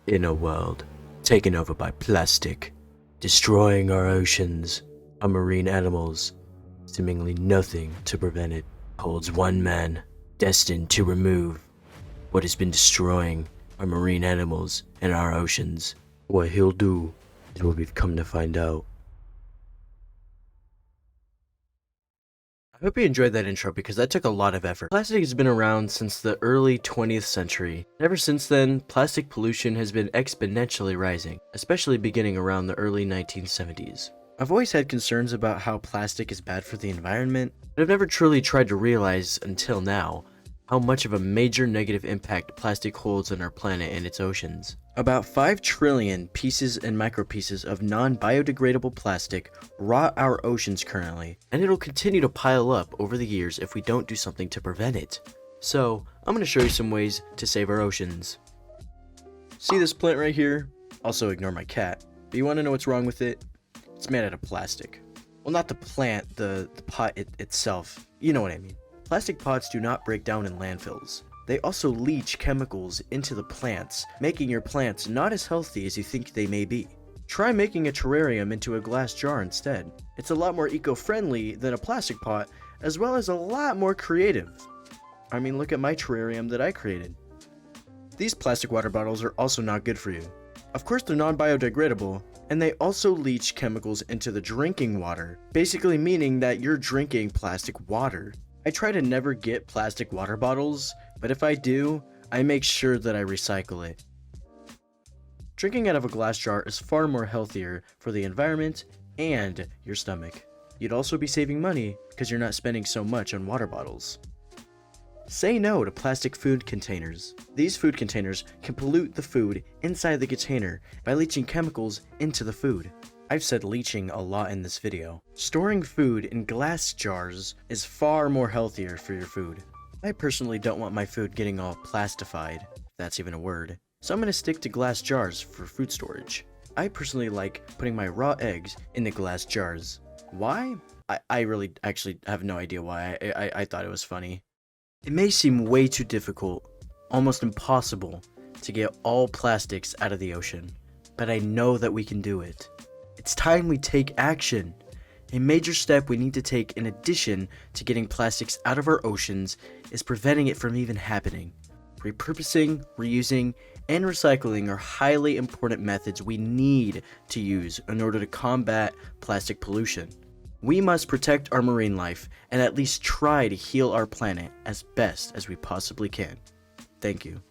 In a world taken over by plastic, destroying our oceans, our marine animals, seemingly nothing to prevent it, holds one man destined to remove what has been destroying our marine animals and our oceans. What he'll do is what we've come to find out. I hope you enjoyed that intro because that took a lot of effort. Plastic has been around since the early 20th century. Ever since then, plastic pollution has been exponentially rising, especially beginning around the early 1970s. I've always had concerns about how plastic is bad for the environment, but I've never truly tried to realize until now how much of a major negative impact plastic holds on our planet and its oceans. About 5 trillion pieces and micropieces of non-biodegradable plastic rot our oceans currently, and it'll continue to pile up over the years if we don't do something to prevent it. So, I'm going to show you some ways to save our oceans. See this plant right here? Also ignore my cat. But you want to know what's wrong with it? It's made out of plastic. Well, not the plant, the pot itself. You know what I mean. Plastic pots do not break down in landfills. They also leach chemicals into the plants, making your plants not as healthy as you think they may be. Try making a terrarium into a glass jar instead. It's a lot more eco-friendly than a plastic pot, as well as a lot more creative. I mean, look at my terrarium that I created. These plastic water bottles are also not good for you. Of course, they're non-biodegradable, and they also leach chemicals into the drinking water, basically meaning that you're drinking plastic water. I try to never get plastic water bottles, but if I do, I make sure that I recycle it. Drinking out of a glass jar is far more healthier for the environment and your stomach. You'd also be saving money because you're not spending so much on water bottles. Say no to plastic food containers. These food containers can pollute the food inside the container by leaching chemicals into the food. I've said leaching a lot in this video. Storing food in glass jars is far more healthier for your food. I personally don't want my food getting all plastified, if that's even a word, so I'm going to stick to glass jars for food storage. I personally like putting my raw eggs in the glass jars. Why? I really actually have no idea why. I thought it was funny. It may seem way too difficult, almost impossible, to get all plastics out of the ocean, but I know that we can do it. It's time we take action. A major step we need to take in addition to getting plastics out of our oceans is preventing it from even happening. Repurposing, reusing, and recycling are highly important methods we need to use in order to combat plastic pollution. We must protect our marine life and at least try to heal our planet as best as we possibly can. Thank you.